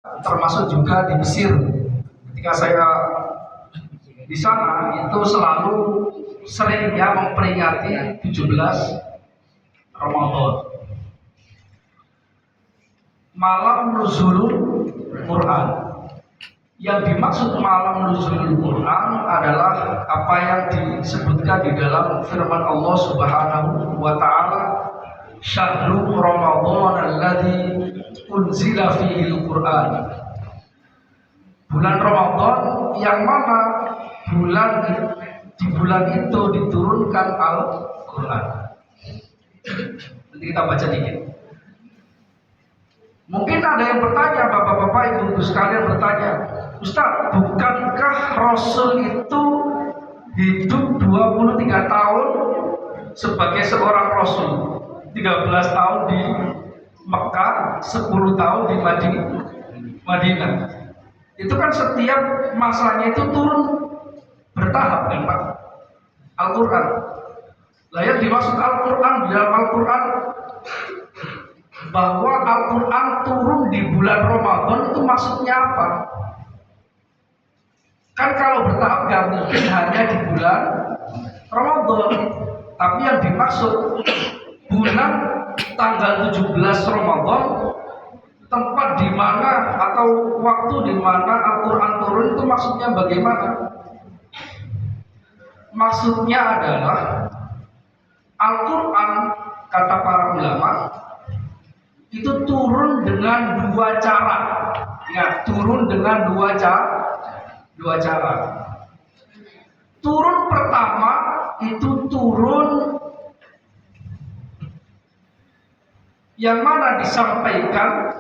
termasuk juga di Mesir. Ketika saya di sana itu selalu seringnya memperingati 17 Ramadan, malam nuzulul Quran. Yang dimaksud malam nuzulul Quran adalah apa yang disebutkan di dalam firman Allah Subhanahu wa taala, syahrul Ramadan alladzi unzila fihil Quran. Bulan Ramadan yang mana di bulan itu diturunkan Al-Quran. Nanti kita baca dikit. Mungkin ada yang bertanya, bapak-bapak, ibu-ibu sekalian bertanya, Ustaz, bukankah Rasul itu hidup 23 tahun sebagai seorang Rasul, 13 tahun di Mekah, 10 tahun di Madinah. Itu kan setiap masanya itu turun bertahap kan Pak, Al-Quran. Lah yang dimaksud Al-Quran di dalam Al-Quran, bahwa Al-Quran turun di bulan Ramadan itu maksudnya apa? Kan kalau bertahap gak mungkin hanya di bulan Ramadan, tapi yang dimaksud bulan tanggal 17 Ramadan, tempat di mana atau waktu di mana Al-Quran turun itu maksudnya bagaimana? Maksudnya adalah Al-Quran, kata para ulama, itu turun dengan dua cara. Ya, turun dengan dua cara. Turun pertama itu turun yang mana disampaikan,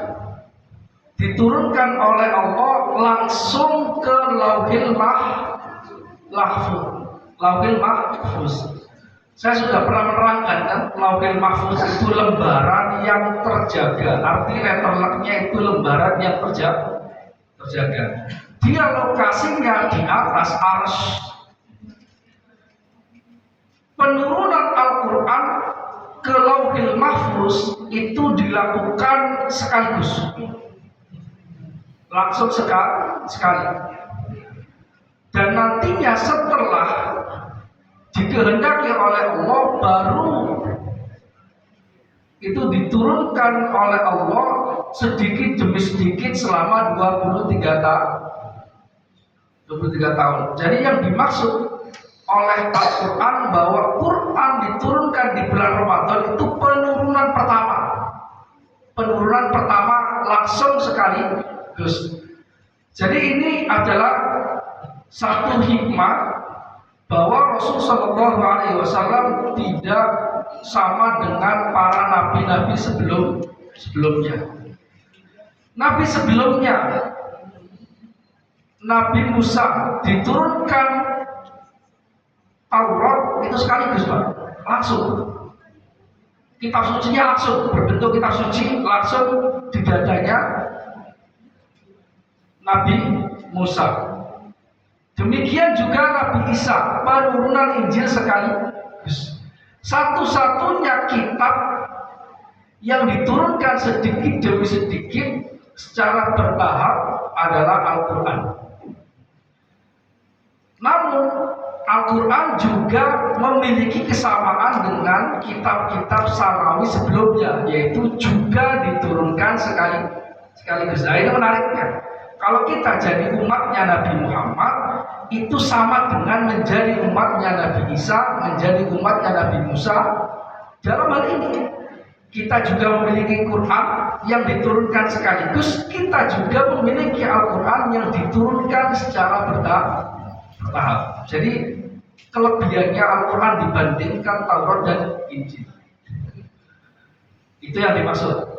diturunkan oleh Allah langsung ke Lauhil Mahfuz. Saya sudah pernah menerangkan kan, Lauhil Mahfuz itu lembaran yang terjaga. Arti letterlocknya itu lembaran yang terjaga. Dia lokasinya di atas arsy. Penurunan Al-Quran ke Lauhil Mahfuz itu dilakukan sekaligus, langsung sekali. Dan nantinya setelah dikehendaki oleh Allah, baru itu diturunkan oleh Allah sedikit demi sedikit selama 23 tahun. Jadi yang dimaksud oleh Al-Quran bahwa Quran diturunkan di bulan Ramadan itu penurunan pertama langsung sekaligus. Jadi ini adalah satu hikmah bahwa Rasul Shallallahu Alaihi Wasallam tidak sama dengan para nabi-nabi sebelumnya. Nabi sebelumnya, Nabi Musa diturunkan Taurat itu sekaligus Pak, langsung. Kitab sucinya langsung berbentuk kitab suci, langsung di dadanya Nabi Musa. Demikian juga Nabi Isa, penurunan Injil sekaligus. Satu-satunya kitab yang diturunkan sedikit demi sedikit secara bertahap adalah Al-Quran. Namun Al-Quran juga memiliki kesamaan dengan kitab-kitab samawi sebelumnya, yaitu juga diturunkan sekaligus. Nah, ini menariknya. Kalau kita jadi umatnya Nabi Muhammad, itu sama dengan menjadi umatnya Nabi Isa, menjadi umatnya Nabi Musa. Dalam hal ini, kita juga memiliki Quran yang diturunkan sekaligus, kita juga memiliki Al-Quran yang diturunkan secara bertahap. Jadi kelebihannya Al-Quran dibandingkan Taurat dan Injil. Itu yang dimaksud.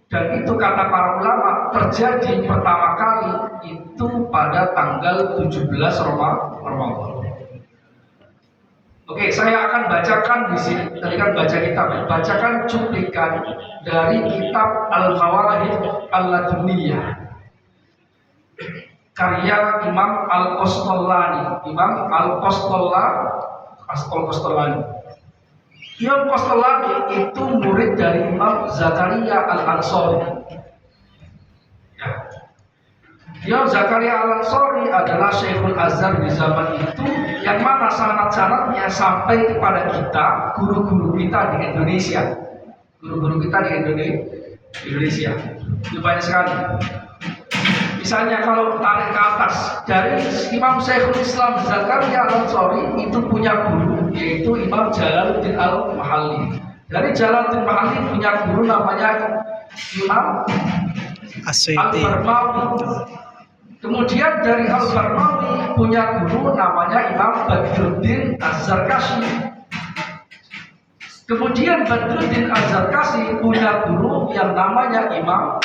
Dan itu kata para ulama terjadi pertama kali itu pada tanggal 17 Ramadan. Oke, saya akan bacakan di sini. Tadi kan baca kitab, bacakan cuplikan dari kitab Al-Mawahib Al-Laduniyah karya Imam Al-Qastallani. Imam Al-Qastallani. Imam Qastallani itu murid dari Imam Zakaria Al-Ansari. Ya. Dia Zakaria Al-Ansari adalah Syekhul Azhar di zaman itu, yang mana sanad-sanadnya sampai kepada kita, guru-guru kita di Indonesia. Guru-guru kita di Indonesia itu banyak sekali. Misalnya kalau tarik ke atas, dari Imam Syekhul Islam Zakaria Al-Ansari itu punya guru, yaitu Imam Jalaluddin Al-Mahalli. Dari Jalaluddin Mahalli punya guru namanya Imam Al-Barmawi. Kemudian dari Al-Barmawi punya guru namanya Imam Badruddin Az-Zarkashi. Kemudian Badruddin Az-Zarkashi punya guru yang namanya Imam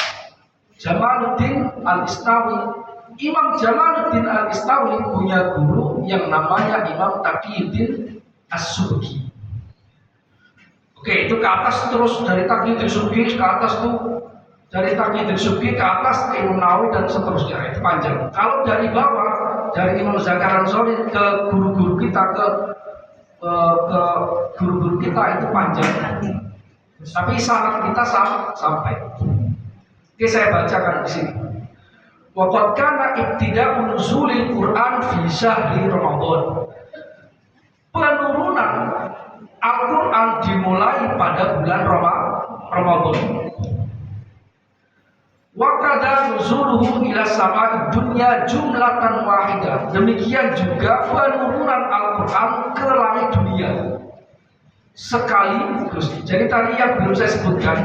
Jamaluddin Al-Istawi. Imam Jamaluddin Al-Istawi punya guru yang namanya Imam Taqiyuddin As-Subki. Oke, itu ke atas terus, dari Taqiyuddin Subki ke atas tuh, dari Taqiyuddin Subki ke atas ke Imam Nawawi dan seterusnya, itu panjang. Kalau dari bawah, dari Imam Zakaria Al-Ansari ke guru-guru kita, ke guru-guru kita itu panjang. Tapi sanad kita sampai. Oke, saya bacakan di sini. Waqad kana ibtida'u nuzulil Qur'an fi syahri Ramadan. Penurunan Al-Quran dimulai pada bulan Ramadan. Wa kadza nuzuluhu ila sama'id dunya jumlatan wahidah. Demikian juga penurunan Al-Quran ke langit dunia sekali terus. Jadi tadi yang belum saya sebutkan,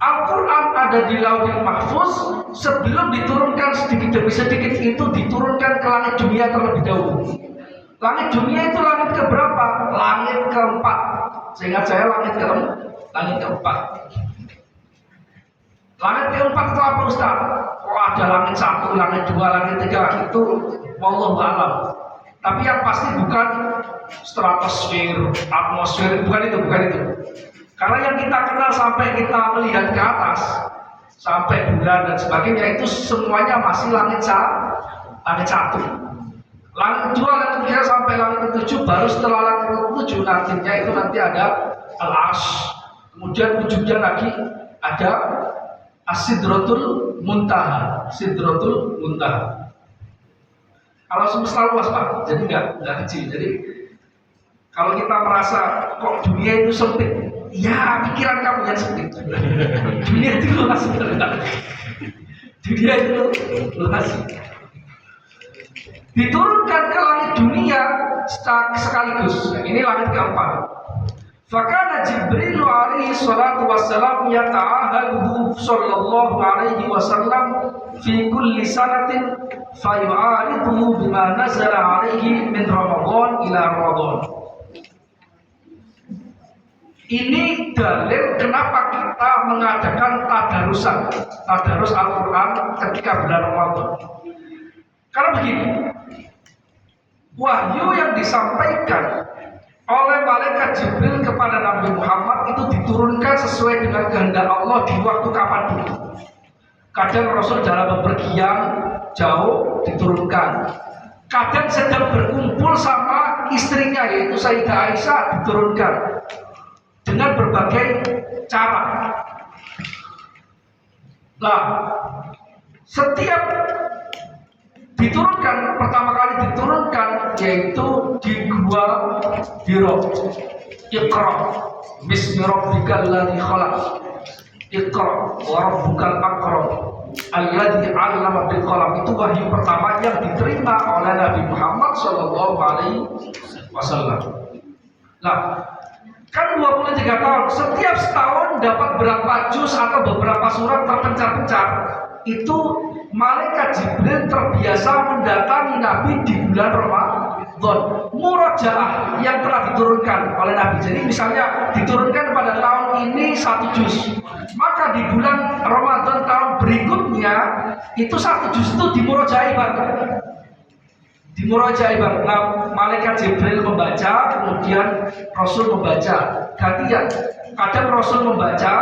Al-Quran ada di Lauhul Mahfuz sebelum diturunkan sedikit demi sedikit, itu diturunkan ke langit dunia terlebih dahulu. Langit dunia itu langit keberapa? Langit keempat. Seingat saya langit keempat. Langit keempat itu apa Ustaz? Oh, ada langit 1, langit 2, langit 3, itu wallahu a'lam. Tapi yang pasti bukan stratosfer, atmosfer, bukan itu. Karena yang kita kenal sampai kita melihat ke atas, sampai bulan dan sebagainya, itu semuanya masih langit 1. Langit 2, langit 3 sampai langit 7, baru setelah langit 7 nantinya itu nanti ada Al-Arsy. Kemudian ujungnya lagi ada As-Sidratul Muntaha. Kalau semesta luas Pak, jadi nggak kecil. Jadi kalau kita merasa kok dunia itu sempit, ya pikiran kamu yang sempit. Dunia itu luas. Dunia itu luas. Diturunkan ke langit dunia sekaligus. Ini langit keempat. Fakana Jibril alaihi salatu wassalam yata'ahaduhu sallallahu alaihi wasallam fi kulli sanatin fayu'ariduhu bima nazala alaihi min Ramadan ila Ramadan. Ini dalil kenapa kita mengadakan tadarus Al-Quran ketika bulan Ramadan. Karena begini, wahyu yang disampaikan oleh malaikat Jibril kepada Nabi Muhammad itu diturunkan sesuai dengan kehendak Allah di waktu kapanpun. Kadang Rasul dalam bepergian jauh diturunkan, kadang sedang berkumpul sama istrinya yaitu Sayyidah Aisyah diturunkan dengan berbagai cara. Nah, setiap diturunkan, pertama kali diturunkan yaitu di Gua Hira. Iqra bismi rabbikal ladzi khalaq. Iqra wa rabbukal akram alladzi 'allama bil qalam. Itu wahyu pertama yang diterima oleh Nabi Muhammad sallallahu alaihi wasallam. Nah, kan 23 tahun, setiap setahun dapat berapa juz atau beberapa surat terpencar-pencar. Itu malaikat Jibril terbiasa mendatangi Nabi di bulan Ramadan. Murojaah yang telah diturunkan oleh Nabi. Jadi misalnya diturunkan pada tahun ini 1 juz, maka di bulan Ramadan tahun berikutnya itu 1 juz itu dimurojai bareng. Nah, malaikat Jibril membaca, kemudian Rasul membaca, gantian. Kadang Rasul membaca,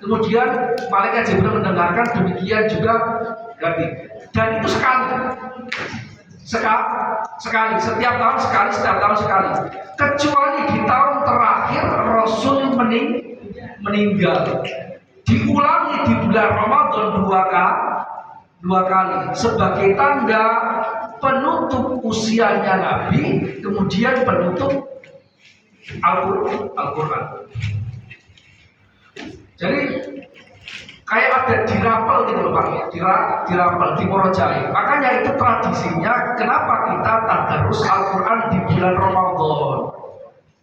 kemudian malaikat Jibril mendengarkan, demikian juga ganti. Dan itu sekali, setiap tahun sekali. Kecuali di tahun terakhir Rasul meninggal. Diulangi di bulan Ramadan 2 kali sebagai tanda penutup usianya Nabi, kemudian penutup Al-Quran. Jadi kayak ada dirapel gitu loh Pak, dirapel, dimorojai. Makanya itu tradisinya kenapa kita tadarus Al-Quran di bulan Ramadan,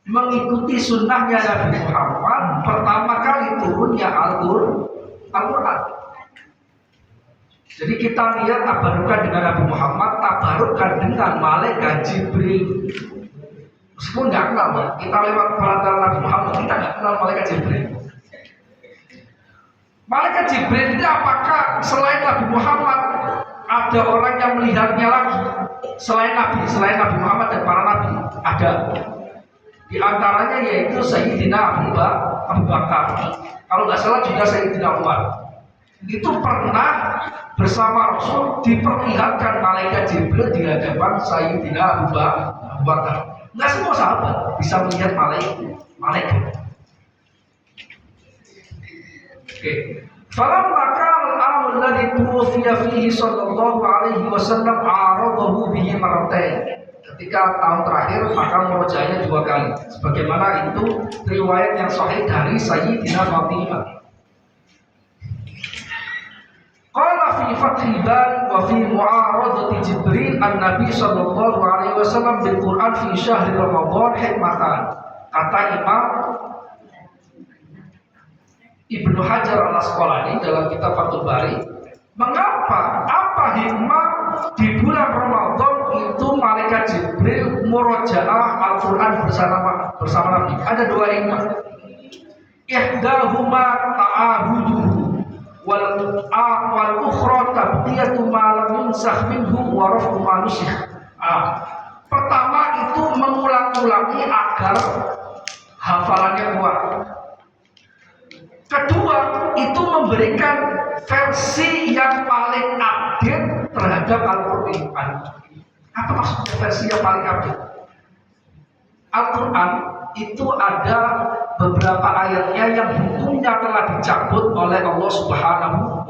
mengikuti sunnahnya Nabi Muhammad. Pertama kali turunnya Al-Quran. Jadi kita lihat tabarukan dengan Nabi Muhammad, tabarukan dengan malaikat Jibril. Meskipun nggak kenal, kita lewat perantara Nabi Muhammad, kita nggak kenal malaikat Jibril. Malaikat Jibril ini apakah selain Nabi Muhammad ada orang yang melihatnya lagi? Selain Nabi Muhammad dan para Nabi ada. Di antaranya yaitu Sayyidina Abu Bakar. Kalau nggak salah juga Sayyidina Umar. Itu pernah bersama Rasul diperlihatkan malaikat Jibril di hadapan Sayyidina Abu Bakar. Nggak semua sahabat bisa melihat malaikat. Oke. Falamma kana al-amr alladhi tuwfiya fihi sallallahu alaihi wasallam aradahu bihi marratain. Ketika tahun terakhir maka merojanya 2 kali. Sebagaimana itu riwayat yang sahih dari Sayyidina Fatimah. Qala fi Fathil Bari wa fi mu'aradati Jibril an-Nabi sallallahu alaihi wasallam bil Quran fi syahri Ramadan hikmatan. Kata Imam Ibnu Hajar al-Asqalani dalam kitab Fathul Bari, apa hikmah di bulan Ramadan itu malaikat Jibril murojaah Al-Quran bersama Nabi? Ada 2 hikmah. Ihdahuma ta'ahuduhu wal ukhra tabdiyatu ma lam yunsakh minhu wa raf'u ma nusikh. Pertama itu mengulang-ulangi agar hafalannya kuat. Kedua, itu memberikan versi yang paling update terhadap Al-Quran. Apa maksudnya versi yang paling update? Al-Quran itu ada beberapa ayatnya yang hukumnya telah dicabut oleh Allah Subhanahu wa